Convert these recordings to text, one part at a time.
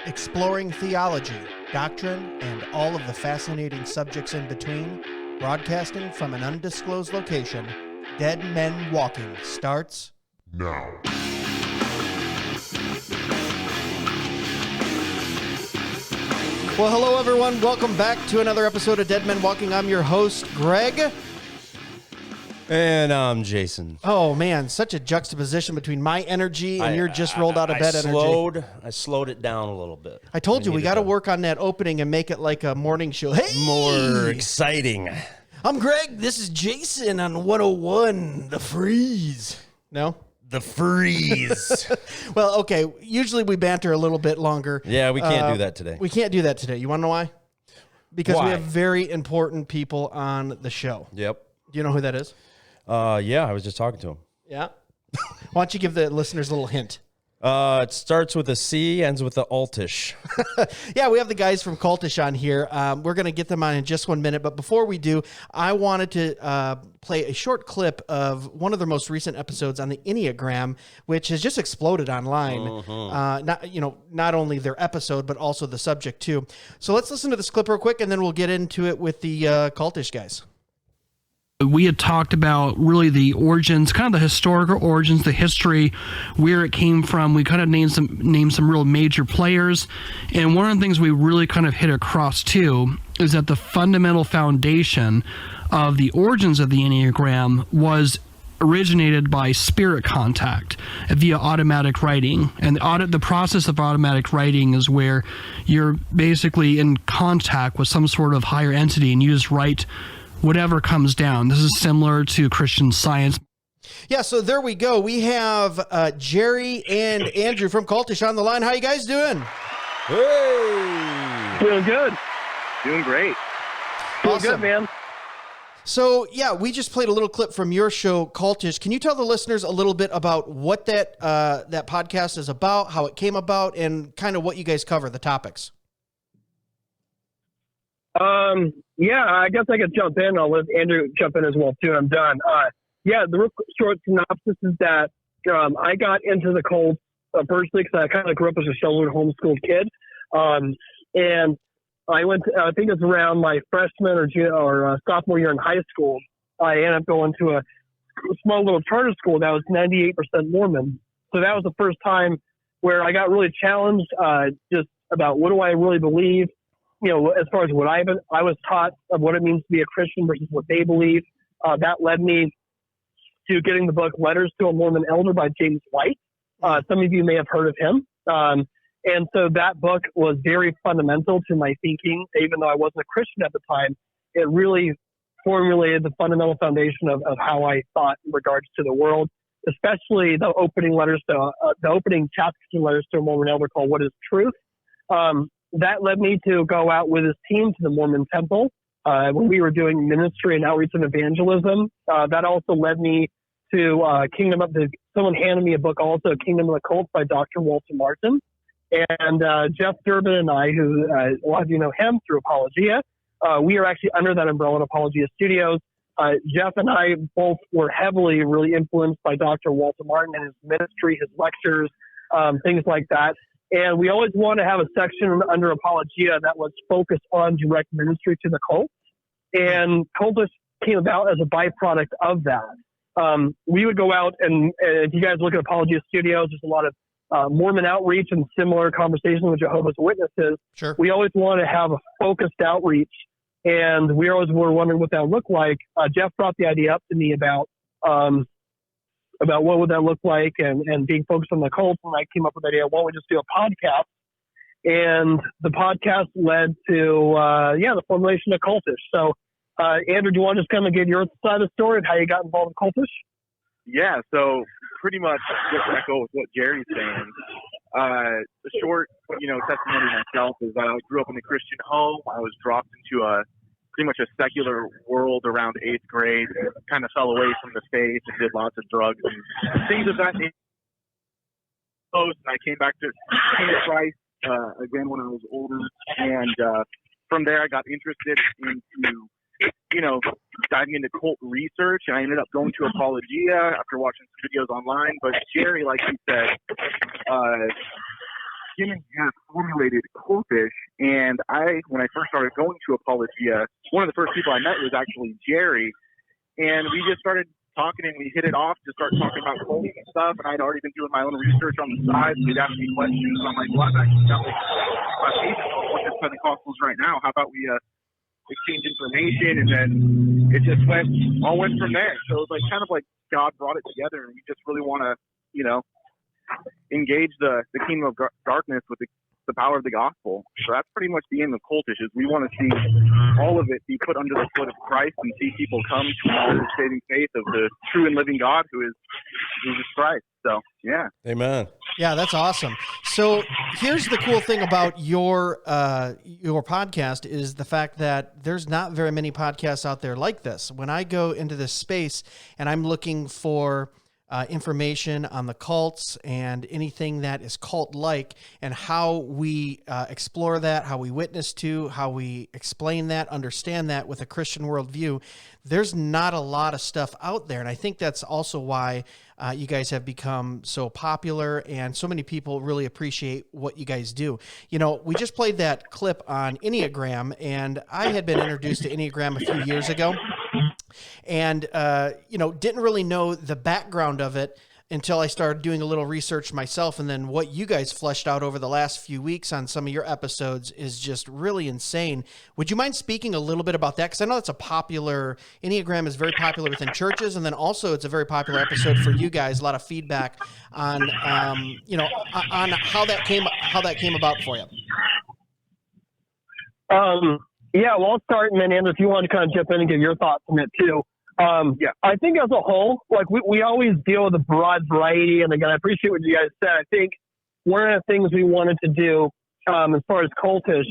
Exploring theology, doctrine, and all of the fascinating subjects in between, broadcasting from an undisclosed location, Dead Men Walking starts now. Well, hello everyone. Welcome back to another episode of Dead Men Walking. I'm your host, Greg. And I'm Jason. Oh man, such a juxtaposition between my energy and your just rolled out of bed energy. I slowed it down a little bit. I told you we got to work on that opening and make it like a morning show. Hey, more exciting. I'm Greg. This is Jason on 101 The Freeze. No? The Freeze. Well, okay. Usually we banter a little bit longer. Yeah, we can't do that today. We can't do that today. You want to know why? Because Why? we have very important people on the show. Yep. Do you know who that is? Yeah, I was just talking to him. Yeah. Why don't you give the listeners a little hint? It starts with a C, ends with the Cultish. Yeah, we have the guys from Cultish on here. We're going to get them on in just 1 minute. But before we do, I wanted to play a short clip of one of their most recent episodes on the Enneagram, which has just exploded online. Not only their episode, but also the subject too. So let's listen to this clip real quick, and then we'll get into it with the Cultish guys. We had talked about really the origins, kind of the historical origins, the history, where it came from. We kind of named some real major players. And one of the things we really kind of hit across too is that the fundamental foundation of the origins of the Enneagram was originated by spirit contact via automatic writing. And the process of automatic writing is where you're basically in contact with some sort of higher entity and you just write whatever comes down. This is similar to Christian Science. Yeah, so there we go. We have Jerry and Andrew from Cultish on the line. How you guys doing? Hey! Doing good. Doing great. Doing Awesome. good, man. So, yeah, we just played a little clip from your show, Cultish. Can you tell the listeners a little bit about what that podcast is about, how it came about, and kind of what you guys cover, the topics? Yeah, I guess I could jump in. I'll let Andrew jump in as well, too, and I'm done. Yeah, the real short synopsis is that I got into the cult personally because I kind of grew up as a sheltered homeschooled kid. And I went to, I think it was around my freshman or sophomore year in high school. I ended up going to a small little charter school that was 98% Mormon. So that was the first time where I got really challenged just about what do I really believe. You know, as far as what I was taught of what it means to be a Christian versus what they believe. That led me to getting the book Letters to a Mormon Elder by James White. Some of you may have heard of him. And so that book was very fundamental to my thinking, even though I wasn't a Christian at the time. It really formulated the fundamental foundation of how I thought in regards to the world, especially the opening chapters in Letters to a Mormon Elder called What is Truth? That led me to go out with his team to the Mormon Temple when we were doing ministry and outreach and evangelism. That also led me to someone handed me a book also, Kingdom of the Cults by Dr. Walter Martin. And Jeff Durbin and I, who a lot of you know him through Apologia, we are actually under that umbrella at Apologia Studios. Jeff and I both were heavily really influenced by Dr. Walter Martin and his ministry, his lectures, things like that. And we always want to have a section under Apologia that was focused on direct ministry to the cult. And Cultish came about as a byproduct of that. We would go out and if you guys look at Apologia Studios, there's a lot of Mormon outreach and similar conversations with Jehovah's Witnesses. Sure. We always want to have a focused outreach. And we always were wondering what that would look like. Jeff brought the idea up to me about what would that look like and being focused on the cult. And I came up with the idea, why don't we just do a podcast? And the podcast led to, the formulation of Cultish. So, Andrew, do you want to just kind of give your side of the story of how you got involved in Cultish? Yeah, so pretty much just echo with what Jerry's saying. The short, testimony myself is I grew up in a Christian home. I was dropped into pretty much a secular world around 8th grade, kind of fell away from the faith and did lots of drugs and things of that nature. And I came to Christ again when I was older, and from there I got interested into diving into cult research, and I ended up going to Apologia after watching some videos online. But Jerry, like he said, Jim and Jeff formulated Cultish, and when I first started going to Apologia, one of the first people I met was actually Jerry, and we just started talking and we hit it off to start talking about cult and stuff, and I'd already been doing my own research on the side, so he'd ask me questions, and I'm like, well, I've actually got like 5 pages on what this Pentecostals right now, how about we exchange information, and then it just all went from there. So it was like kind of like God brought it together, and we just really want to, engage the kingdom of darkness with the power of the gospel. So that's pretty much the aim of Cultish, is we want to see all of it be put under the foot of Christ and see people come to the saving faith of the true and living God who is Jesus Christ. So, yeah. Amen. Yeah, that's awesome. So here's the cool thing about your podcast is the fact that there's not very many podcasts out there like this. When I go into this space and I'm looking for information on the cults and anything that is cult-like and how we explore that, how we witness to, how we explain that, understand that with a Christian worldview, there's not a lot of stuff out there. And I think that's also why you guys have become so popular and so many people really appreciate what you guys do. We just played that clip on Enneagram, and I had been introduced to Enneagram a few years ago. And, didn't really know the background of it until I started doing a little research myself. And then what you guys fleshed out over the last few weeks on some of your episodes is just really insane. Would you mind speaking a little bit about that? Because I know Enneagram is very popular within churches. And then also it's a very popular episode for you guys, a lot of feedback on, on how that came about for you. Yeah, well, I'll start, and then Andrew, if you want to kind of jump in and give your thoughts on it too. I think as a whole, like we always deal with a broad variety, and again, I appreciate what you guys said. I think one of the things we wanted to do as far as Cultish,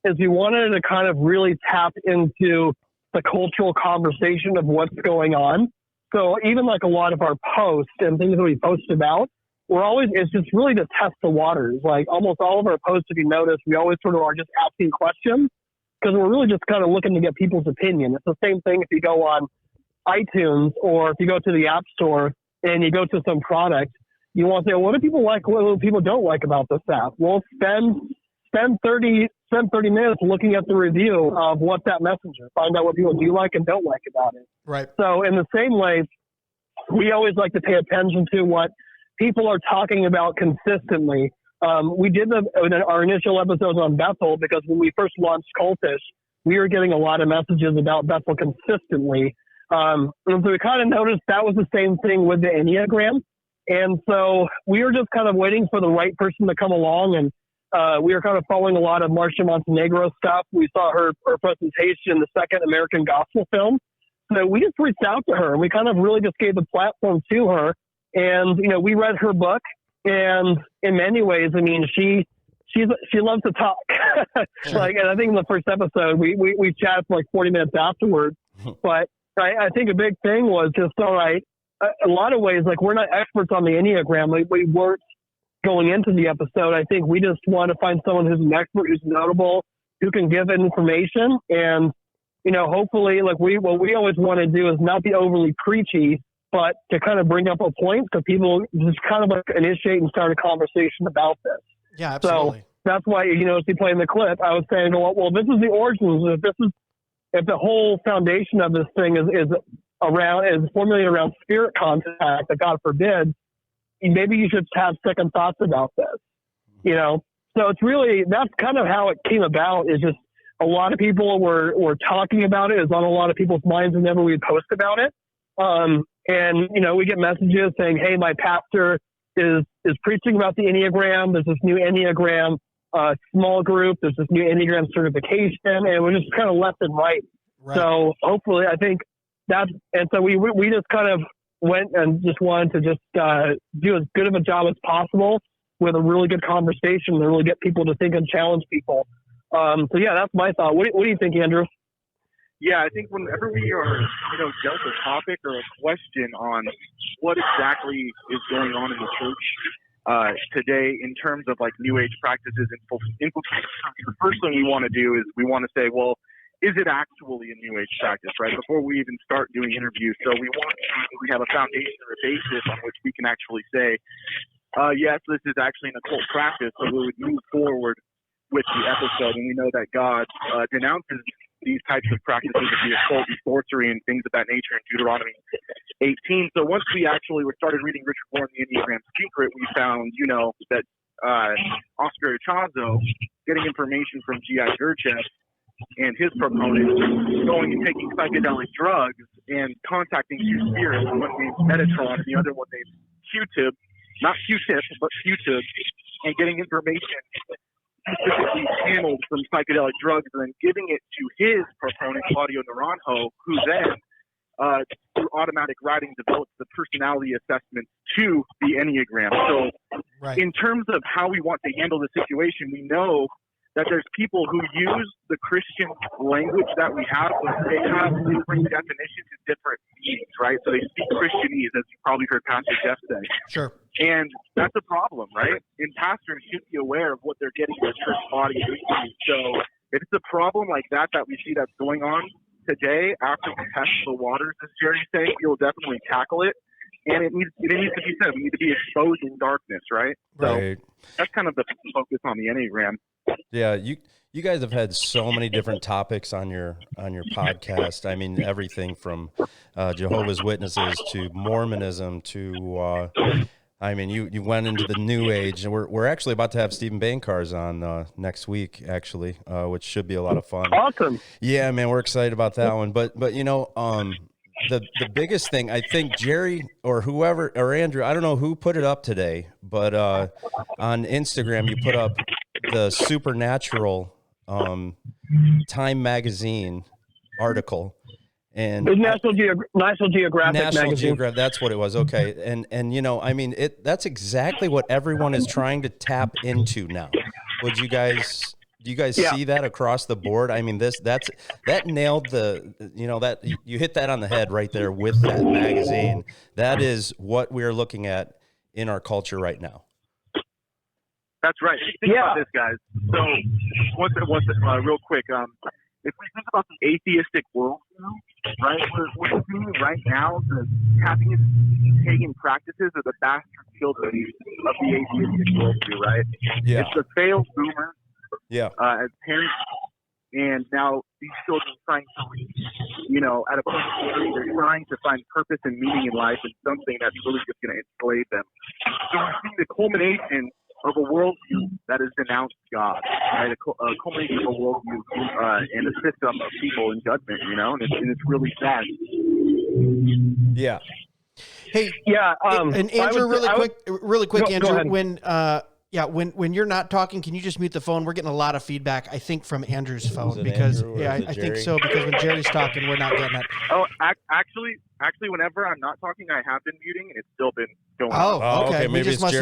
is we wanted to kind of really tap into the cultural conversation of what's going on. So even like a lot of our posts and things that we post about, it's just really to test the waters. Like almost all of our posts, if you notice, we always sort of are just asking questions because we're really just kind of looking to get people's opinion. It's the same thing if you go on iTunes or if you go to the App Store and you go to some product, you want to say, what do people like? What do people don't like about this app? Well, spend 30 minutes looking at the review of what that messenger, find out what people do like and don't like about it. Right. So in the same way, we always like to pay attention to what people are talking about consistently. We did our initial episodes on Bethel because when we first launched Cultish, we were getting a lot of messages about Bethel consistently. And so we kind of noticed that was the same thing with the Enneagram. And so we were just kind of waiting for the right person to come along. And we were kind of following a lot of Marcia Montenegro stuff. We saw her presentation in the second American Gospel film. So we just reached out to her and we kind of really just gave the platform to her. And, we read her book, and in many ways, I mean, she loves to talk. And I think in the first episode, we chatted for like 40 minutes afterwards. But I think a big thing was just, all right, a lot of ways, like we're not experts on the Enneagram. We weren't going into the episode. I think we just want to find someone who's an expert, who's notable, who can give information. And, hopefully, what we always want to do is not be overly preachy, but to kind of bring up a point so people just kind of initiate and start a conversation about this. Yeah, absolutely. So that's why, as you play in the clip, I was saying, well, this is the origins. If the whole foundation of this thing is formulated around spirit contact, that God forbid, maybe you should have second thoughts about this, So it's really, that's kind of how it came about, is just a lot of people were talking about it. It was on a lot of people's minds whenever we post about it. And, we get messages saying, hey, my pastor is preaching about the Enneagram. There's this new Enneagram small group. There's this new Enneagram certification. And we're just kind of left and right. So hopefully I think so we just kind of went and just wanted to just do as good of a job as possible with a really good conversation and really get people to think and challenge people. So yeah, that's my thought. What do you think, Andrew? Yeah, I think whenever we are, dealt a topic or a question on what exactly is going on in the church today in terms of like New Age practices and infiltrating, the first thing we want to do is we want to say, well, is it actually a New Age practice, right? Before we even start doing interviews. So we have a foundation or a basis on which we can actually say, Yes, this is actually an occult practice, so we would move forward with the episode, and we know that God denounces these types of practices of the occult and sorcery and things of that nature in Deuteronomy 18. So once we actually started reading Richard Warren, The Enneagram Secret, we found, that Oscar Ichazo, getting information from G.I. Gurdjieff and his proponents, going and taking psychedelic drugs and contacting two spirits, one named Metatron and the other one named Q-Tip, not Q-Tip, but Q-Tip, and getting information specifically channeled from psychedelic drugs and then giving it to his proponent, Claudio Naranjo, who then, through automatic writing, develops the personality assessment to the Enneagram. So in terms of how we want to handle the situation, we know that there's people who use the Christian language that we have, but they have different definitions and different meanings, right? So they speak Christianese, as you probably heard Pastor Jeff say. Sure. And that's a problem, right? And pastors should be aware of what they're getting their church body into. So if it's a problem like that we see that's going on today, after we test the waters, as Jerry's saying, we'll definitely tackle it. And it needs to be said. We need to be exposed in darkness, right? So that's kind of the focus on the Enneagram. Yeah, you guys have had so many different topics on your podcast. I mean, everything from Jehovah's Witnesses to Mormonism to you went into the New Age, and we're actually about to have Stephen Bankars on next week, actually, which should be a lot of fun. Awesome. Yeah, man, we're excited about that one. But the biggest thing, I think Jerry or whoever, or Andrew, I don't know who put it up today, but on Instagram you put up the Supernatural Time Magazine article. And National Geographic magazine. That's what it was. Okay. And that's exactly what everyone is trying to tap into now. Do you guys see that across the board? I mean, that nailed that you hit that on the head right there with that magazine. That is what we're looking at in our culture right now. That's right. Think about this, guys. So, real quick, if we think about the atheistic world, right, we're seeing right now the tapping into pagan practices are the bastard children of the atheistic worldview, right? Yeah. It's the failed boomers. Yeah. As parents, and now these children are trying to, at a point where they're trying to find purpose and meaning in life and something that's really just going to enslave them. So we're seeing the culmination of a worldview that has denounced God, right? A culmination of a worldview and a system of people in judgment, and it's really sad. Yeah. Hey, and Andrew, really quick, Andrew, when you're not talking, can you just mute the phone? We're getting a lot of feedback, I think, from Andrew's phone because I think so, because when Jerry's talking, we're not getting it. Oh, actually, whenever I'm not talking, I have been muting, and it's still been going on. Oh, okay. Maybe we just must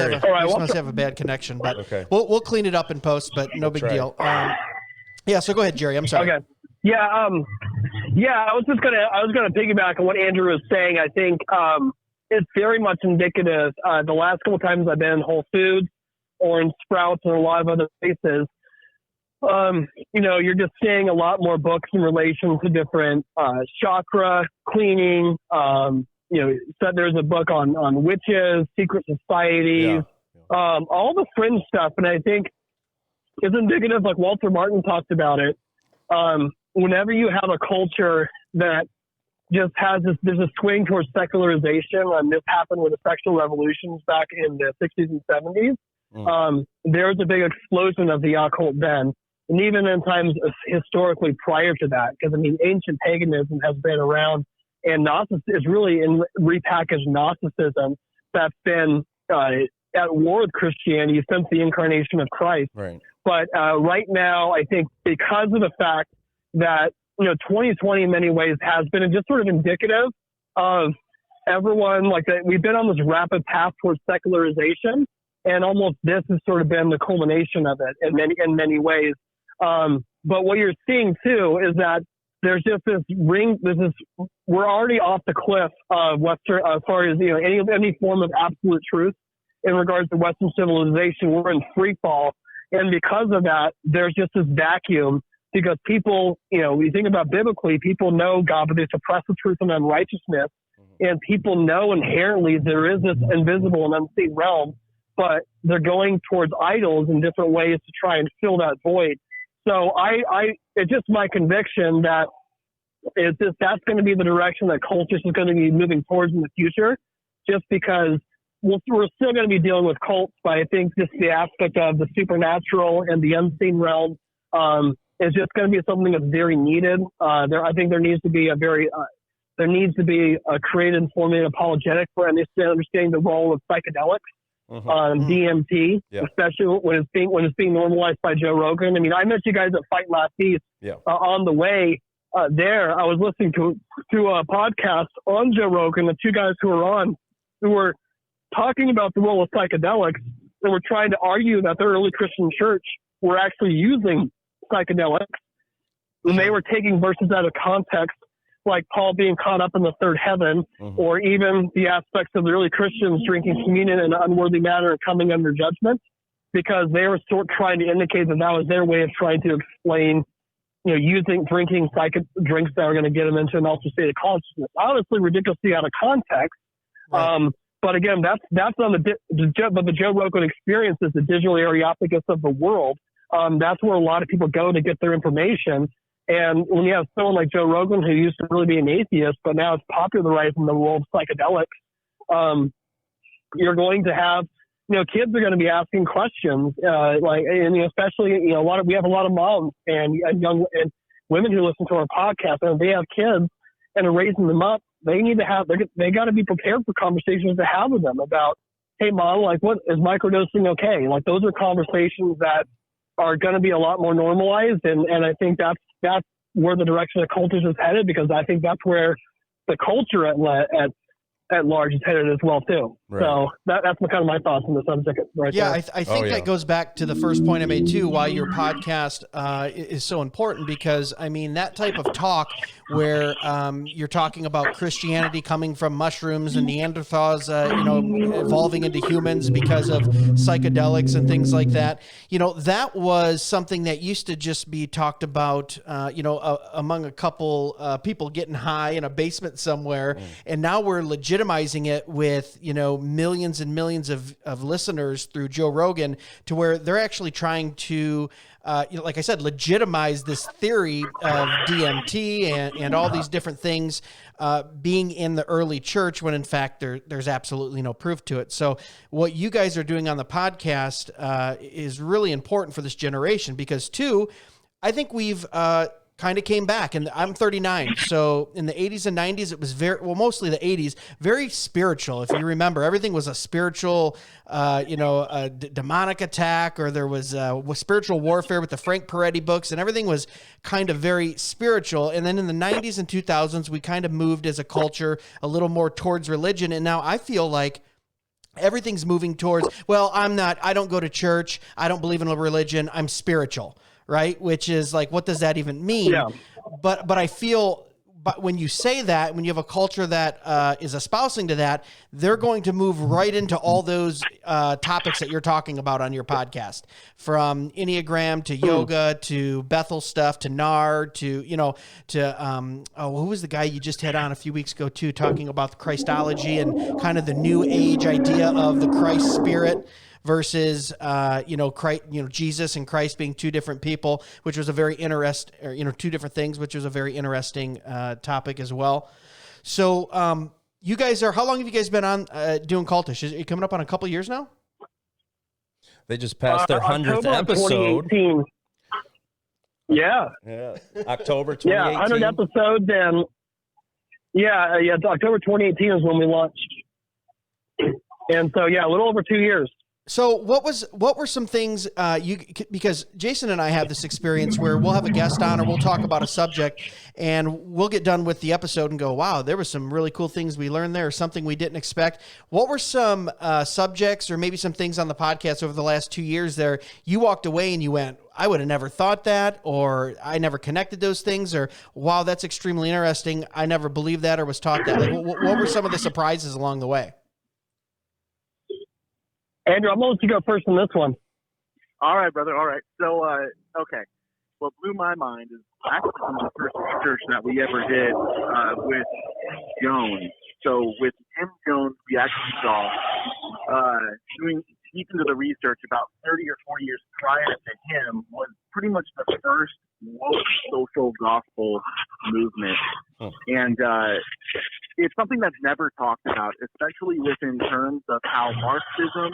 have a bad connection, but we'll clean it up in post, but no big deal. So go ahead, Jerry. I'm sorry. Okay. I was gonna piggyback on what Andrew was saying. I think it's very much indicative. The last couple times I've been in Whole Foods or in Sprouts and a lot of other places, you're just seeing a lot more books in relation to different chakra cleaning. So there's a book on witches, secret societies, all the fringe stuff. And I think it's indicative, like Walter Martin talked about it. Whenever you have a culture that just has there's a swing towards secularization, and this happened with the sexual revolutions back in the 60s and 70s. There's a big explosion of the occult then, and even in times historically prior to that, because ancient paganism has been around, and Gnosticism is really in repackaged Gnosticism that's been at war with Christianity since the incarnation of Christ. Right. But right now, I think because of the fact that 2020 in many ways has been just sort of indicative of everyone we've been on this rapid path towards secularization. And almost this has sort of been the culmination of it in many ways. But what you're seeing too is that there's just we're already off the cliff of Western, as far as, any form of absolute truth in regards to Western civilization. We're in free fall. And because of that, there's just this vacuum because people, we think about biblically, people know God, but they suppress the truth and unrighteousness. And people know inherently there is this invisible and unseen realm but they're going towards idols in different ways to try and fill that void. So it's just my conviction that that's going to be the direction that Cultish is going to be moving towards in the future, just because we're still going to be dealing with cults, but I think just the aspect of the supernatural and the unseen realm is just going to be something that's very needed. I think there needs to be a creative and formulated apologetic for understanding the role of psychedelics, DMT, especially when it's being normalized by Joe Rogan. I mean, I met you guys at Fight Last East. On the way there, I was listening to a podcast on Joe Rogan, the two guys who were talking about the role of psychedelics, and were trying to argue that the early Christian church were actually using psychedelics, and they were taking verses out of context, like Paul being caught up in the third heaven, or even the aspects of the early Christians drinking communion in an unworthy manner and coming under judgment, because they were trying to indicate that was their way of trying to explain, drinking drinks that are going to get them into an altered state of consciousness. Honestly, ridiculously out of context. Right. But again, that's on the Joe Rogan experience is the digital Areopagus of the world. That's where a lot of people go to get their information. And when you have someone like Joe Rogan, who used to really be an atheist, but now is popularizing the world of psychedelics, you're going to have, kids are going to be asking questions, especially, we have a lot of moms and young and women who listen to our podcast, and they have kids and are raising them up. They got to be prepared for conversations to have with them about, hey, mom, what is microdosing okay? Those are conversations that are going to be a lot more normalized, and I think that's where the direction of Cultish is headed, because I think that's where the culture at large is headed as well too. Right. So that's kind of my thoughts on the subject right there. I think that goes back to the first point I made too, why your podcast is so important, because I mean, that type of talk where you're talking about Christianity coming from mushrooms and Neanderthals, evolving into humans because of psychedelics and things like that. That was something that used to just be talked about, among a couple people getting high in a basement somewhere. And now we're legitimizing it with, millions and millions of listeners through Joe Rogan, to where they're actually trying to, like I said, legitimize this theory of DMT and all these different things being in the early church, when in fact there's absolutely no proof to it. So what you guys are doing on the podcast is really important for this generation, because two, I think we've kind of came back, and I'm 39. So in the 80s and 90s, it was mostly the 80s, very spiritual. If you remember, everything was a spiritual, a demonic attack, or there was spiritual warfare with the Frank Peretti books, and everything was kind of very spiritual. And then in the 90s and 2000s, we kind of moved as a culture a little more towards religion. And now I feel like everything's moving towards, I don't go to church, I don't believe in a religion, I'm spiritual. Right. Which is what does that even mean? Yeah. But I feel, when you say that, when you have a culture that is espousing to that, they're going to move right into all those topics that you're talking about on your podcast, from Enneagram to yoga to Bethel stuff to NAR to, who was the guy you just had on a few weeks ago too, talking about the Christology and kind of the new age idea of the Christ spirit versus, Christ, Jesus and Christ being two different people, which was a very two different things, which was a very interesting topic as well. So you guys how long have you guys been on doing Cultish? Is it coming up on a couple of years now? They just passed their 100th episode. Yeah. October 2018. Yeah, 100 episodes, and October 2018 is when we launched. And so, a little over 2 years. So what were some things because Jason and I have this experience where we'll have a guest on, or we'll talk about a subject, and we'll get done with the episode and go, wow, there was some really cool things we learned there, or something we didn't expect. What were some subjects, or maybe some things on the podcast over the last 2 years there you walked away and you went, I would have never thought that, or I never connected those things, or wow, that's extremely interesting, I never believed that or was taught that? What were some of the surprises along the way? Andrew, I'm going to let you go first on this one. All right, brother. All right. So, okay. What blew my mind is actually from the first research that we ever did with Jones. So with Tim Jones, we actually saw deep into the research, about 30 or 40 years prior to him was pretty much the first woke social gospel movement. And it's something that's never talked about, especially within terms of how Marxism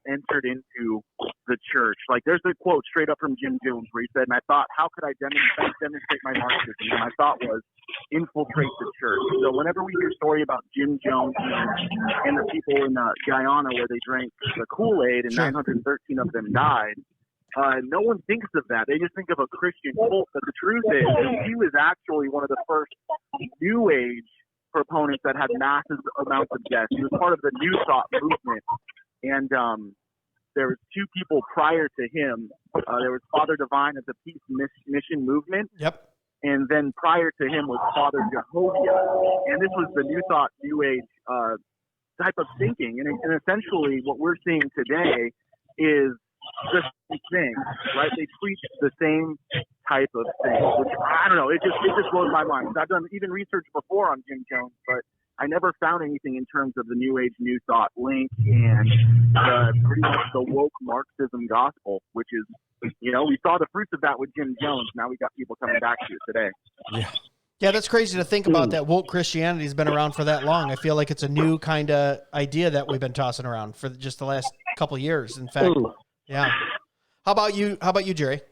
entered into the church. Like, there's a quote straight up from Jim Jones where he said, and I thought, how could I demonstrate my Marxism? And my thought was, infiltrate the church. So whenever we hear a story about Jim Jones and the people in Guyana where they drank the Kool-Aid and 913 of them died, no one thinks of that. They just think of a Christian cult. But the truth is, he was actually one of the first New Age proponents that had massive amounts of death. He was part of the New Thought movement. And there was two people prior to him. There was Father Divine of the Peace Mission movement. Yep. And then prior to him was Father Jehovah. And this was the New Thought, New Age type of thinking. And essentially what we're seeing today is the same thing, right? They preach the same type of thing, which, I don't know, it just blows my mind. I've done even research before on Jim Jones, but I never found anything in terms of the New Age, New Thought link and pretty much the woke Marxism gospel, which is, you know, we saw the fruits of that with Jim Jones. Now we got people coming back to it today. Yeah. Yeah, that's crazy to think about that woke Christianity has been around for that long. I feel like it's a new kind of idea that we've been tossing around for just the last couple of years. In fact, yeah. How about you, Jerry?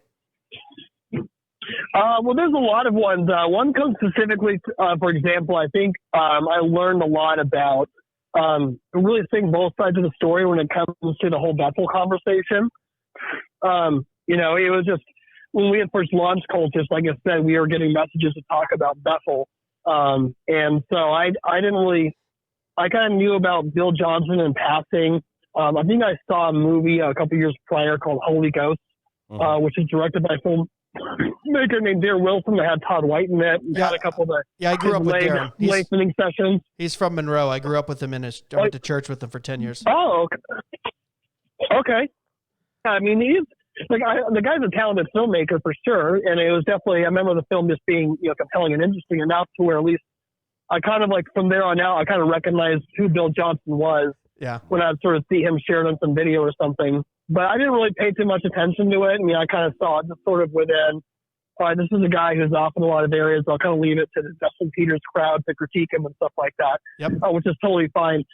Well, there's a lot of ones. One comes specifically, for example, I think I learned a lot about really seeing both sides of the story when it comes to the whole Bethel conversation. You know, it was just when we had first launched Cultish, like I said, we were getting messages to talk about Bethel. And so I kind of knew about Bill Johnson in passing. I think I saw a movie a couple years prior called Holy Ghost, which is directed by a filmmaker named Darren Wilson that had Todd White in it. Yeah, had a couple of I grew up with Darren. Lengthening sessions. He's from Monroe. I grew up with him I went to church with him for 10 years. Oh, okay. I mean, the guy's a talented filmmaker for sure, and it was definitely, I remember the film just being, you know, compelling and interesting enough to where at least I kind of like from there on out, I kind of recognized who Bill Johnson was. Yeah. When I'd sort of see him shared on some video or something. But I didn't really pay too much attention to it. I mean, I kind of saw it just sort of within, this is a guy who's off in a lot of areas. I'll kind of leave it to the Justin Peters crowd to critique him and stuff like that, which is totally fine.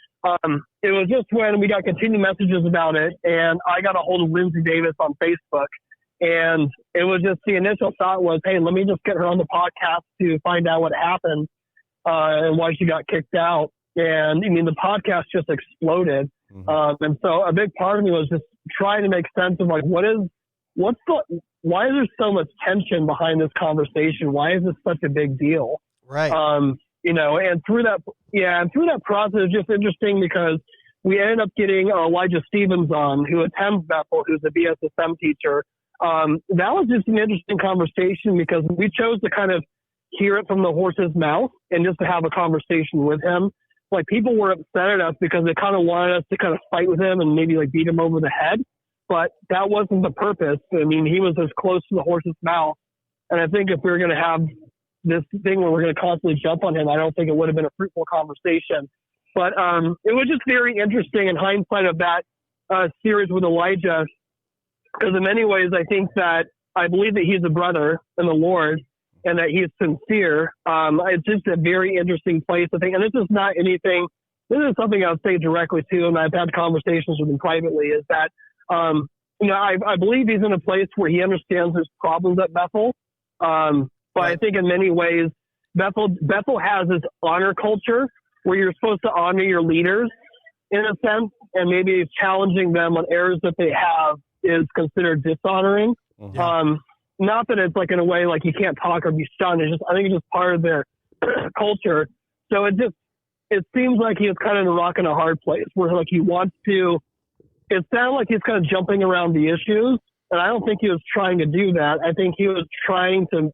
It was just when we got continued messages about it, and I got a hold of Lindsay Davis on Facebook. And it was just the initial thought was, hey, let me just get her on the podcast to find out what happened and why she there kicked out. And I mean, the podcast just exploded. And so a big part of me was just trying to make sense of like, why is there so much tension behind this conversation? Why is this such a big deal? Right. You know, and through that process, it's just interesting because we ended up getting Elijah Stevens on, who attends Bethel, who's a BSSM teacher. That was just an interesting conversation because we chose to kind of hear it from the horse's mouth and just to have a conversation with him. Like, people were upset at us because they kind of wanted us to kind of fight with him and maybe like beat him over the head. But that wasn't the purpose. I mean, he was as close to the horse's mouth. And I think if we were going to have this thing where we're going to constantly jump on him, I don't think it would have been a fruitful conversation. But it was just very interesting in hindsight of that series with Elijah, because in many ways, I believe that he's a brother in the Lord and that he's sincere. It's just a very interesting place, I think. And this is something I'll say directly to him. I've had conversations with him privately, is that, you know, I believe he's in a place where he understands his problems at Bethel. But I think in many ways, Bethel has this honor culture where you're supposed to honor your leaders in a sense, and maybe challenging them on errors that they have is considered dishonoring. Not that it's like in a way like you can't talk or be shunned. I think it's just part of their culture. So it seems like he was kind of in a rock and a hard place where like he wants to. It sounded like he's kind of jumping around the issues, and I don't think he was trying to do that. I think he was trying to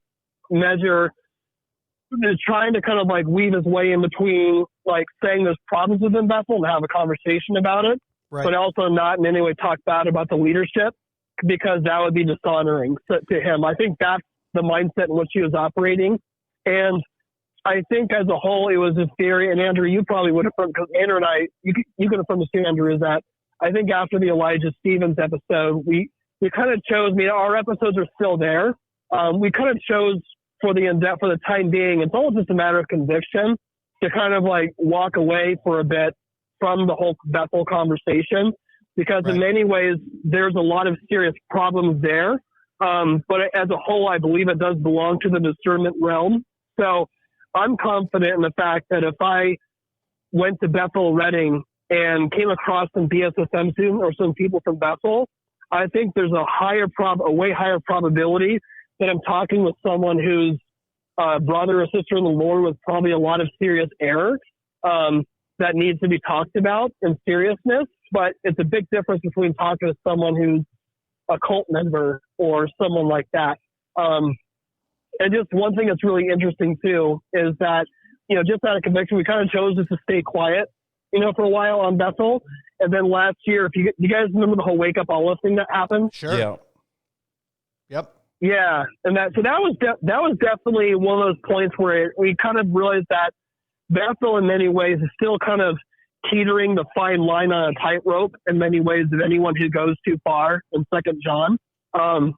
trying to kind of like weave his way in between, like saying there's problems within Bethel and have a conversation about it, but also not in any way talk bad about the leadership, because that would be dishonoring to him. I think that's the mindset in which he was operating. And I think as a whole, it was just very, and Andrew, you probably would have, because Andrew and I, you could have from the Andrew, is that I think after the Elijah Stevens episode, we kind of chose, our episodes are still there. We kind of chose for the time being, it's all just a matter of conviction to kind of like walk away for a bit from the whole Bethel conversation, because in many ways there's a lot of serious problems there. But as a whole, I believe it does belong to the discernment realm. So I'm confident in the fact that if I went to Bethel Reading and came across some BSSM students or some people from Bethel, I think there's a way higher probability that I'm talking with someone who's brother or sister in the Lord with probably a lot of serious error that needs to be talked about in seriousness. But it's a big difference between talking to someone who's a cult member or someone like that. And just one thing that's really interesting too is that, just out of conviction, we kind of chose just to stay quiet, for a while on Bethel. And then last year, if you guys remember the whole Wake Up Olive thing that happened? Sure. Yeah. Yep. Yeah. And that was definitely one of those points where we kind of realized that Bethel in many ways is still kind of teetering the fine line on a tightrope in many ways of anyone who goes too far in 2 John. And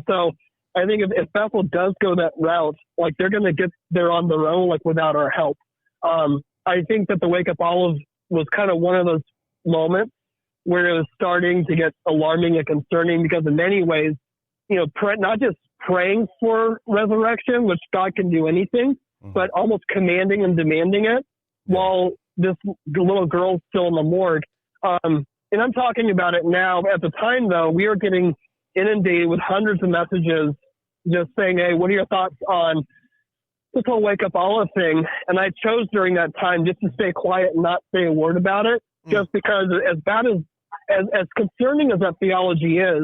so I think if Bethel does go that route, like they're going to get there on their own, like without our help. I think that the Wake Up Olive was kind of one of those moments where it was starting to get alarming and concerning, because in many ways, not just praying for resurrection, which God can do anything, but almost commanding and demanding it while this little girl's still in the morgue. And I'm talking about it now. At the time, though, we are getting inundated with hundreds of messages just saying, hey, what are your thoughts on this whole Wake Up Olive thing? And I chose during that time just to stay quiet and not say a word about it, just because as bad as concerning as that theology is,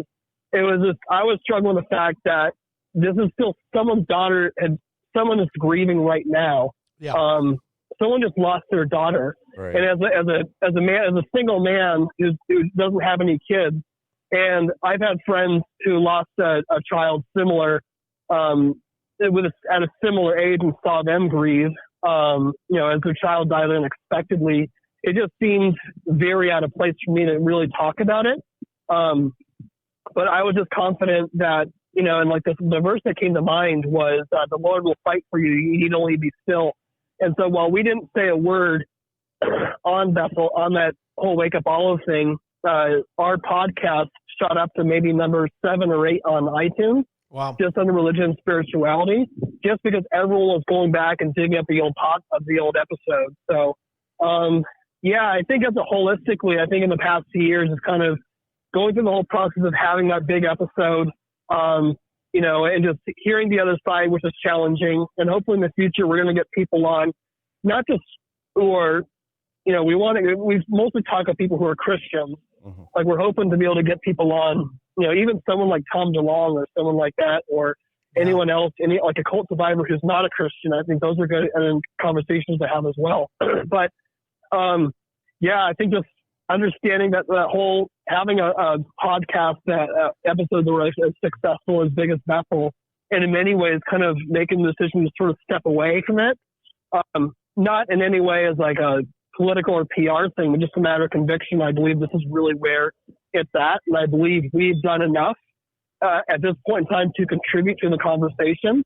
it was just, I was struggling with the fact that this is still someone's daughter and someone is grieving right now. Yeah. Someone just lost their daughter. Right. And as a single man who doesn't have any kids, and I've had friends who lost a child similar, at a similar age, and saw them grieve, as their child died unexpectedly. It just seemed very out of place for me to really talk about it. But I was just confident that, and like the verse that came to mind was, the Lord will fight for you. You need only be still. And so while we didn't say a word on Bethel, on that whole Wake Up Olive thing, our podcast shot up to maybe number 7 or 8 on iTunes. Wow. Just under religion and spirituality, just because everyone was going back and digging up the old episode. So, I think holistically, I think in the past 2 years is kind of going through the whole process of having that big episode, and just hearing the other side, which is challenging. And hopefully in the future, we're going to get people on, not just, we've mostly talked to people who are Christians. Mm-hmm. Like we're hoping to be able to get people on, even someone like Tom DeLong or someone like that, or anyone else, like a cult survivor who's not a Christian. I think those are good conversations to have as well. But, I think just understanding that whole having a podcast that episodes are as successful as big as Bethel, and in many ways kind of making the decision to sort of step away from it, not in any way as like a political or PR thing, but just a matter of conviction. I believe this is really where it's at, and I believe we've done enough at this point in time to contribute to the conversation.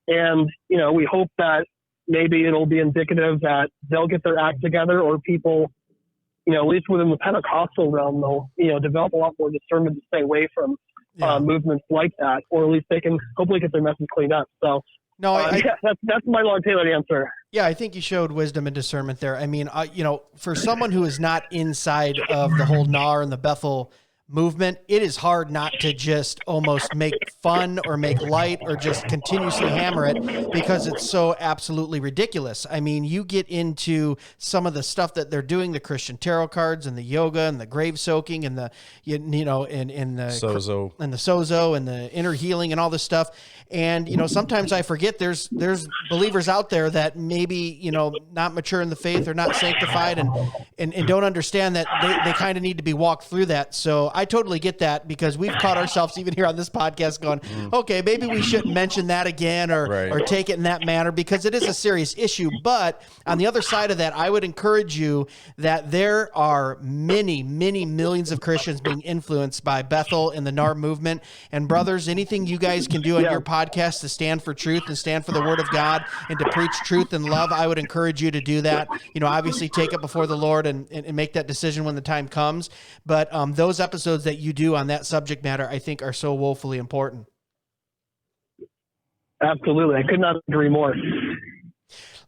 And we hope that maybe it'll be indicative that they'll get their act together, or people, at least within the Pentecostal realm, they'll, develop a lot more discernment to stay away from movements like that, or at least they can hopefully get their message cleaned up. So, that's my long-tailored answer. Yeah, I think you showed wisdom and discernment there. I mean, for someone who is not inside of the whole NAR and the Bethel movement, it is hard not to just almost make fun or make light or just continuously hammer it, because it's so absolutely ridiculous. I mean, you get into some of the stuff that they're doing, the Christian tarot cards and the yoga and the grave soaking and the, and the sozo and the sozo and the inner healing and all this stuff. And, sometimes I forget there's believers out there that maybe, not mature in the faith or not sanctified and don't understand that they kind of need to be walked through that. So I totally get that, because we've caught ourselves even here on this podcast going, okay, maybe we shouldn't mention that again or take it in that manner, because it is a serious issue. But on the other side of that, I would encourage you that there are many, many millions of Christians being influenced by Bethel and the NAR movement. And brothers, anything you guys can do on your podcast to stand for truth and stand for the word of God and to preach truth and love, I would encourage you to do that. Obviously take it before the Lord and make that decision when the time comes. But those episodes that you do on that subject matter, I think, are so woefully important. Absolutely. I could not agree more.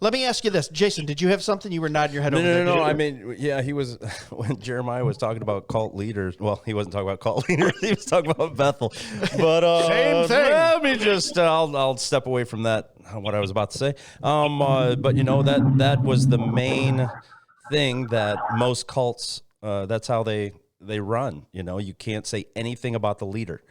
Let me ask you this. Jason, did you have something? You were nodding your head over there. No. I mean, yeah, he was, when Jeremiah was talking about cult leaders, well, he wasn't talking about cult leaders. He was talking about Bethel. But same thing. Let me just, I'll step away from that, what I was about to say. But that was the main thing that most cults, that's how they run. You can't say anything about the leader.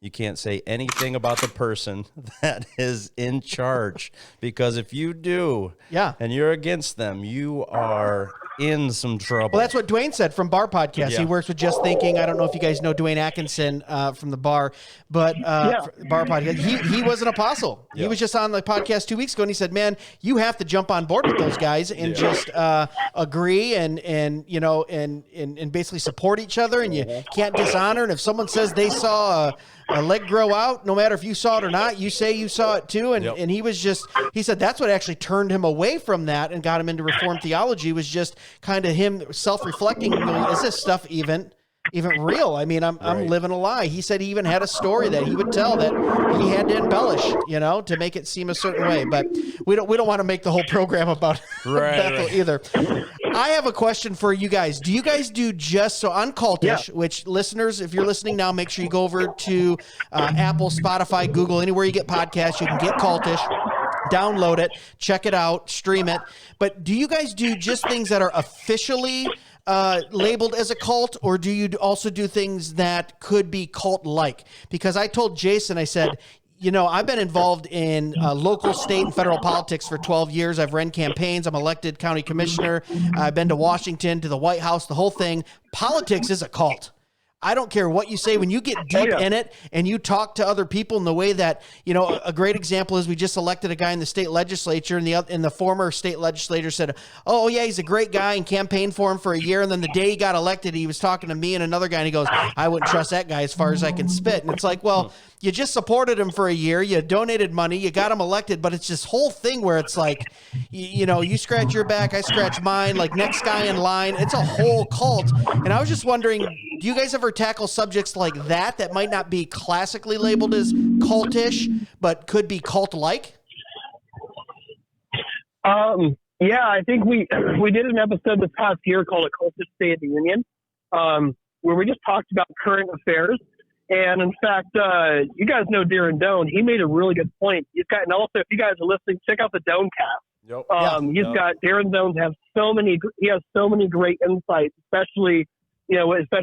You can't say anything about the person that is in charge, because if you do, and you're against them, you are in some trouble. Well, that's what Dwayne said from Bar Podcast. He works with Just Thinking. I don't know if you guys know Dwayne Atkinson from the Bar, but Bar Podcast. He was an apostle. He was just on the podcast 2 weeks ago, and he said, "Man, you have to jump on board with those guys and just agree and basically support each other, and you can't dishonor. And if someone says they saw a leg grow out, no matter if you saw it or not, you say you saw it too." And he said that's what actually turned him away from that and got him into Reformed theology, was just kind of him self-reflecting. Is this stuff even real? I mean, I'm living a lie. He said he even had a story that he would tell that he had to embellish, to make it seem a certain way. But we don't want to make the whole program about Bethel either. I have a question for you guys. Do you guys do just so on Cultish, which listeners, if you're listening now, make sure you go over to Apple, Spotify, Google, anywhere you get podcasts, you can get Cultish. Download it, check it out, stream it. But do you guys do just things that are officially labeled as a cult, or do you also do things that could be cult-like? Because I told Jason, I said, I've been involved in local, state, and federal politics for 12 years. I've run campaigns. I'm elected county commissioner. I've been to Washington, to the White House, the whole thing. Politics is a cult. I don't care what you say. When you get deep in it and you talk to other people in the way that, a great example is we just elected a guy in the state legislature, and the former state legislator said, oh yeah, he's a great guy, and campaigned for him for a year. And then the day he got elected, he was talking to me and another guy, and he goes, I wouldn't trust that guy as far as I can spit. And it's like, well, you just supported him for a year. You donated money. You got him elected. But it's this whole thing where it's like, you scratch your back, I scratch mine, like next guy in line. It's a whole cult. And I was just wondering, do you guys ever tackle subjects like that might not be classically labeled as cultish, but could be cult-like? Yeah, I think we did an episode this past year called A Cultish State of the Union, where we just talked about current affairs. And in fact, you guys know Darren Doan. He made a really good point. And also, if you guys are listening, check out the Doan cast. Darren Doan has so many great insights, especially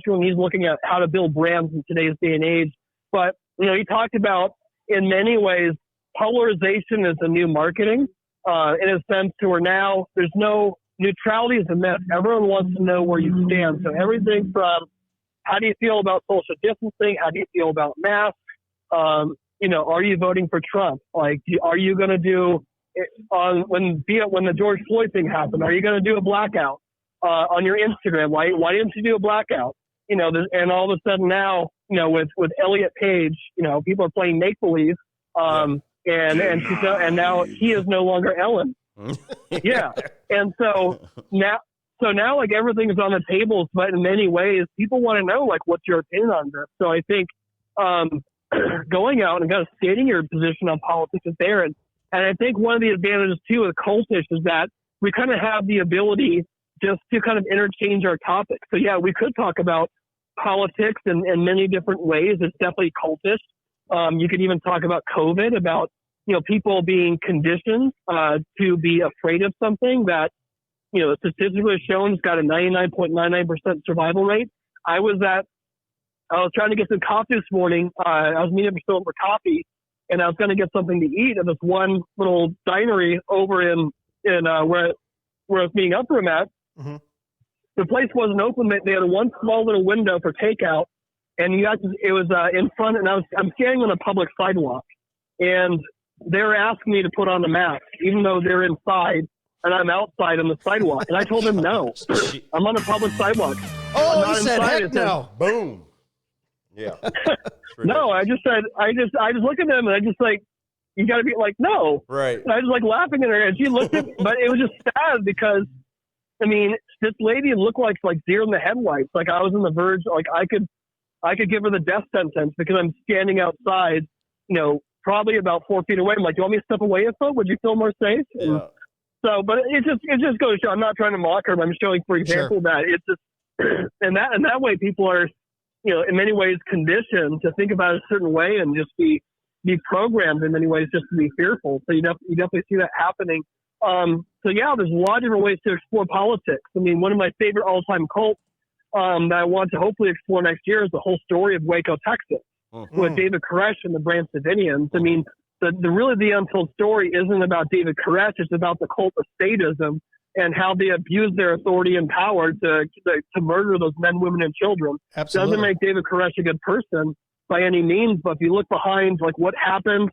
when he's looking at how to build brands in today's day and age. But, he talked about, in many ways, polarization is the new marketing, in a sense to where now there's no neutrality is a myth. Everyone wants to know where you stand. So everything from how do you feel about social distancing? How do you feel about masks? Are you voting for Trump? Like, are you going to do when the George Floyd thing happened? Are you going to do a blackout on your Instagram? Why didn't you do a blackout? And all of a sudden now, with Elliot Page, people are playing make believe, and now he is no longer Ellen. And so now like everything is on the tables, but in many ways people want to know like what's your opinion on this. So I think going out and kind of stating your position on politics is there, and I think one of the advantages too of Cultish is that we kind of have the ability just to kind of interchange our topics. So yeah, we could talk about politics in many different ways. It's definitely cultish. You could even talk about COVID, about people being conditioned to be afraid of something that statistically shown has got a 99.99% survival rate. I was trying to get some coffee this morning. I was meeting up with someone for coffee, and I was going to get something to eat at this one little dinery over in where I was meeting up for him at. Mm-hmm. The place wasn't open. They had one small little window for takeout, and it was in front, and I'm standing on a public sidewalk, and they're asking me to put on a mask, even though they're inside and I'm outside on the sidewalk. And I told them no. I'm on a public sidewalk. Oh, he said, heck no. Boom. Yeah. No, I just looked at them and I just like, you got to be like, no. Right. And I was like laughing at her, and she looked at me, but it was just sad because, I mean, this lady looked like deer in the headlights. Like I was on the verge, like I could give her the death sentence because I'm standing outside, probably about 4 feet away. I'm like, do you want me to step away a foot? Would you feel more safe? Yeah. So, but it just goes to show, I'm not trying to mock her, but I'm showing, for example, that it's just, and that way people are, in many ways conditioned to think about it a certain way and just be programmed in many ways just to be fearful. So you definitely see that happening. So yeah, there's a lot of different ways to explore politics. I mean, one of my favorite all-time cults that I want to hopefully explore next year is the whole story of Waco, Texas, with David Koresh and the Branch Davidians. I mean, the untold story isn't about David Koresh; it's about the cult of statism and how they abuse their authority and power to murder those men, women, and children. Absolutely. Doesn't make David Koresh a good person by any means, but if you look behind like what happened,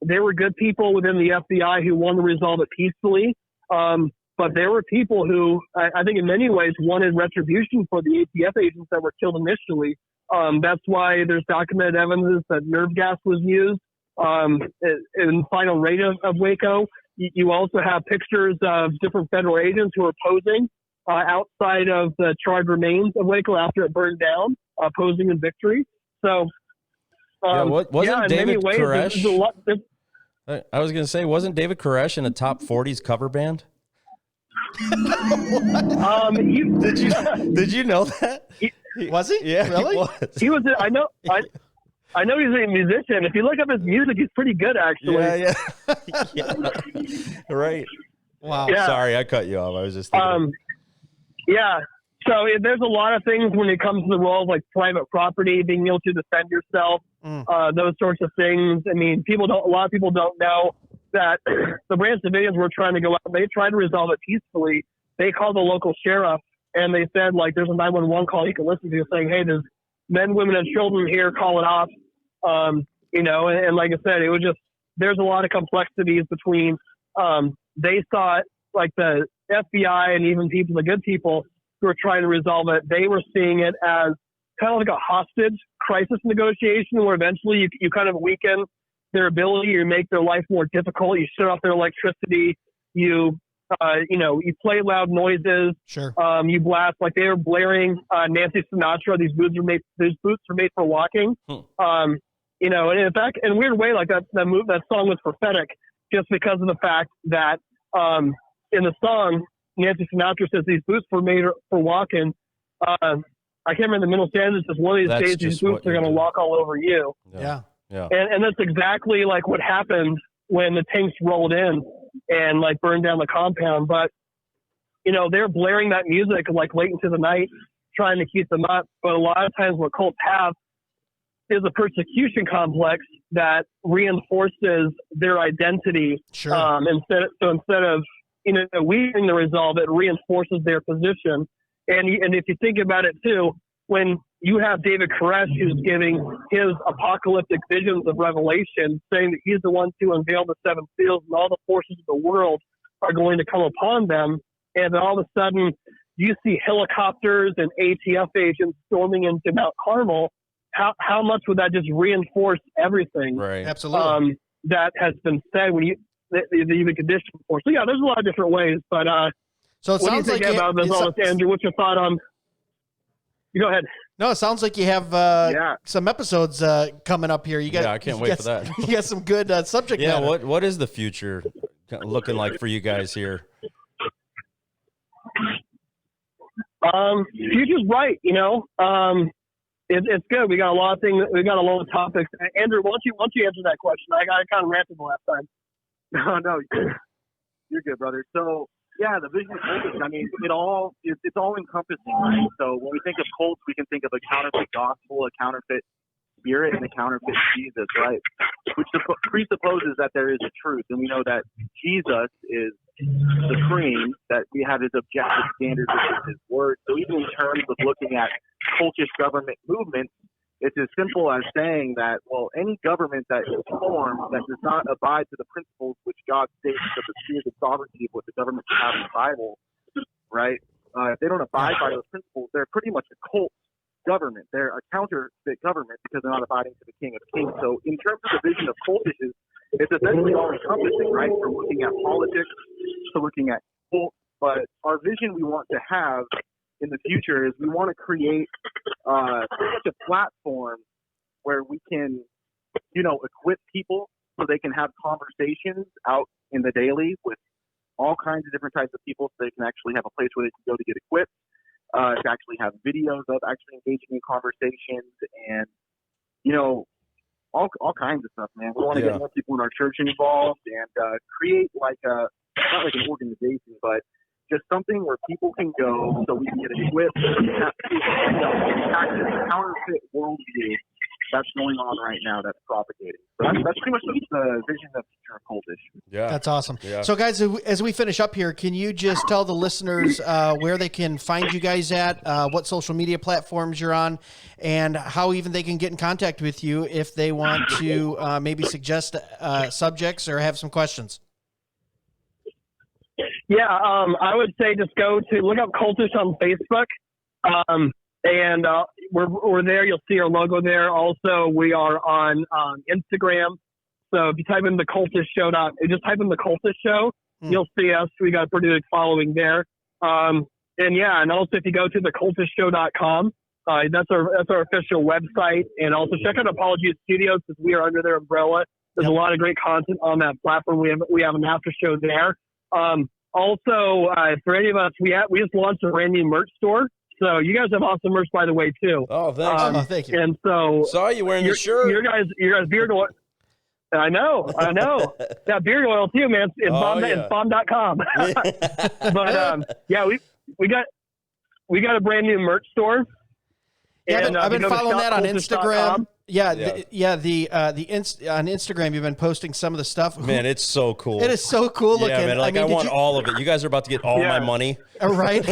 there were good people within the FBI who wanted to resolve it peacefully. But there were people who I think in many ways wanted retribution for the ATF agents that were killed initially. That's why there's documented evidence that nerve gas was used in the final raid of Waco. You also have pictures of different federal agents who are posing outside of the charred remains of Waco after it burned down, posing in victory. So, wasn't David ways, Koresh? I was going to say, wasn't David Koresh in a top 40s cover band? Did you know that? Was he? Yeah, really? He was. I know he's a musician. If you look up his music, he's pretty good, actually. Yeah. Right. Wow. Yeah. Sorry, I cut you off. I was just thinking. Yeah. So there's a lot of things when it comes to the role of like private property, being able to defend yourself, those sorts of things. I mean, a lot of people don't know that the Branch Davidians were trying to go out. They tried to resolve it peacefully. They called the local sheriff and they said, like, there's a 911 call you can listen to saying, hey, there's men, women, and children here, call it off. And like I said, it was just, there's a lot of complexities between, they thought like the FBI and even the good people who were trying to resolve it, they were seeing it as kind of like a hostage crisis negotiation where eventually you kind of weaken their ability, you make their life more difficult, you shut off their electricity, you play loud noises, sure. You blast, like they were blaring Nancy Sinatra, these boots are made for walking. And in fact, in a weird way, like that song was prophetic just because of the fact that in the song, Nancy Sinatra says these boots were made for walking. I can't remember the middle stanza. It says one of these days these boots are going to walk all over you. Yeah. And that's exactly like what happened when the tanks rolled in and like burned down the compound. But, they're blaring that music like late into the night, trying to keep them up. But a lot of times what cults have is a persecution complex that reinforces their identity. Sure. Instead of weakening the resolve, it reinforces their position. And if you think about it too, when you have David Koresh who's giving his apocalyptic visions of Revelation, saying that he's the one to unveil the seven seals and all the forces of the world are going to come upon them, and then all of a sudden you see helicopters and ATF agents storming into Mount Carmel, how much would that just reinforce everything? Right. Absolutely. That has been said when that you've been conditioned for. So yeah, there's a lot of different ways, but so it what sounds do you think like about this, all this, Andrew? What's your thought on? You go ahead. No, it sounds like you have some episodes coming up here. I can't wait for that. You got some good subject matter. Yeah, what is the future looking like for you guys here? Future's bright, it's good. We got a lot of things. We got a lot of topics. Andrew, why don't you answer that question? I kind of ranted the last time. No, you're good, brother. So yeah, the vision of cults, I mean, it's all encompassing, right? So when we think of cults, we can think of a counterfeit gospel, a counterfeit spirit, and a counterfeit Jesus, right? Which presupposes that there is a truth, and we know that Jesus is supreme, that we have his objective standards, which is his word. So even in terms of looking at cultish government movements, it's as simple as saying that, well, any government that is formed that does not abide to the principles which God states of the sphere of sovereignty of what the government should have in the Bible, right? If they don't abide by those principles, they're pretty much a cult government. They're a counterfeit government because they're not abiding to the King of Kings. So in terms of the vision of cultish, it's essentially all encompassing, right? From looking at politics to looking at cult. But our vision we want to have in the future is we want to create pretty much a platform where we can, equip people so they can have conversations out in the daily with all kinds of different types of people, so they can actually have a place where they can go to get equipped, to actually have videos of actually engaging in conversations and, all kinds of stuff, man. We want to get more people in our church involved and create not like an organization, but just something where people can go so we can get equipped and have practice the counterfeit worldview that's going on right now that's propagating. So that's pretty much the vision of future of cultish. Yeah. That's awesome. Yeah. So, guys, as we finish up here, can you just tell the listeners where they can find you guys at, what social media platforms you're on, and how even they can get in contact with you if they want to maybe suggest subjects or have some questions? Yeah, I would say just look up Cultish on Facebook, and we're there. You'll see our logo there. Also, we are on Instagram. So if you type in the Cultish Show, the Cultish Show, you'll see us. We got a pretty big following there. And also if you go to thecultishshow.com, that's our official website. And also check out Apologia Studios because we are under their umbrella. There's a lot of great content on that platform. We have an after show there. Also, for any of us, we just launched a brand new merch store. So you guys have awesome merch, by the way, too. Oh, thanks. Thank you. And so saw you wearing the shirt. Your guys beard oil. I know. That beard oil too, man. It's bomb.com. But we got a brand new merch store. Yeah, I've been following that on Instagram. Yeah. On Instagram, you've been posting some of the stuff. Man, it's so cool. It is so cool looking. Yeah, man, I want all of it. You guys are about to get all my money. All right.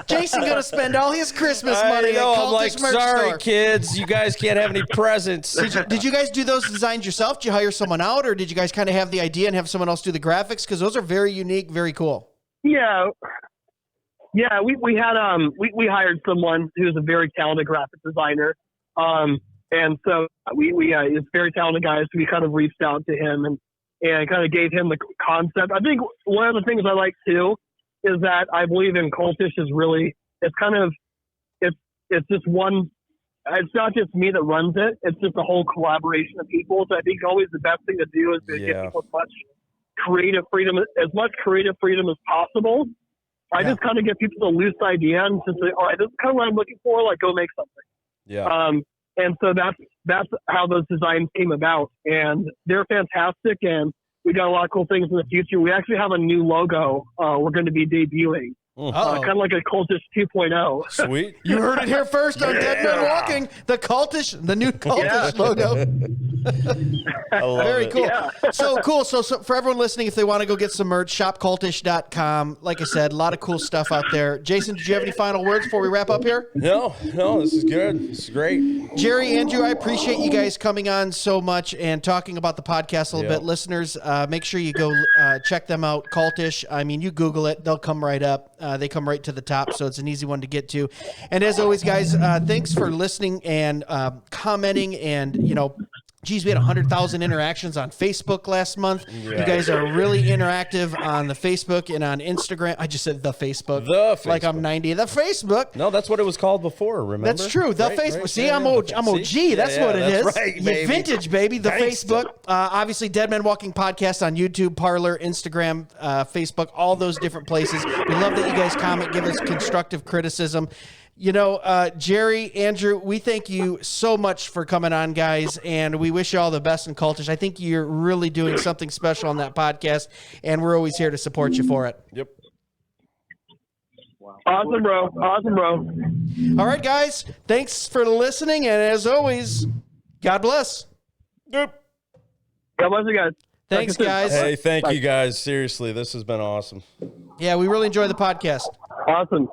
Jason going to spend all his Christmas money at Cultish merch sorry, store. kids, you guys can't have any presents. Did you guys do those designs yourself? Did you hire someone out, or did you guys kind of have the idea and have someone else do the graphics? Because those are very unique, very cool. Yeah. Yeah, we had we hired someone who's a very talented graphic designer, and so he's a very talented guy. So we kind of reached out to him and kind of gave him the concept. I think one of the things I like too is that I believe in Cultish is really it's just one. It's not just me that runs it. It's just a whole collaboration of people. So I think always the best thing to do is to give people as much creative freedom as possible. I just kind of give people a loose idea and just say, all right, this is kind of what I'm looking for. Like, go make something. Yeah. And so that's how those designs came about, and they're fantastic. And we got a lot of cool things in the future. We actually have a new logo we're going to be debuting. Kind of like a Cultish 2.0. Sweet. You heard it here first on Dead Men Walking. The new Cultish logo. Very cool. Yeah. So cool. So for everyone listening, if they want to go get some merch, shopcultish.com. Like I said, a lot of cool stuff out there. Jason, did you have any final words before we wrap up here? No, this is good. This is great. Jerry, Andrew, I appreciate you guys coming on so much and talking about the podcast a little bit. Listeners, make sure you go check them out, Cultish. I mean, you Google it. They'll come right up. They come right to the top, so it's an easy one to get to. And as always, guys, thanks for listening and commenting. And, geez, we had 100,000 interactions on Facebook last month. Yeah. You guys are really interactive on the Facebook and on Instagram. I just said the Facebook. Like I'm 90. The Facebook. No, that's what it was called before, remember? That's true. The Facebook. Right, See, I'm OG. That's what it is. Right, baby. Vintage, baby. The Facebook. Obviously, Dead Men Walking Podcast on YouTube, Parler, Instagram, Facebook, all those different places. We love that you guys comment, give us constructive criticism. Jerry, Andrew, we thank you so much for coming on, guys, and we wish you all the best in Cultish. I think you're really doing something special on that podcast, and we're always here to support you for it. Yep. Wow. Awesome, bro. All right, guys, thanks for listening, and as always, God bless. Yep. God bless you guys. Thanks, guys. Hey, thank you guys. Seriously, this has been awesome. Yeah, we really enjoy the podcast. Awesome.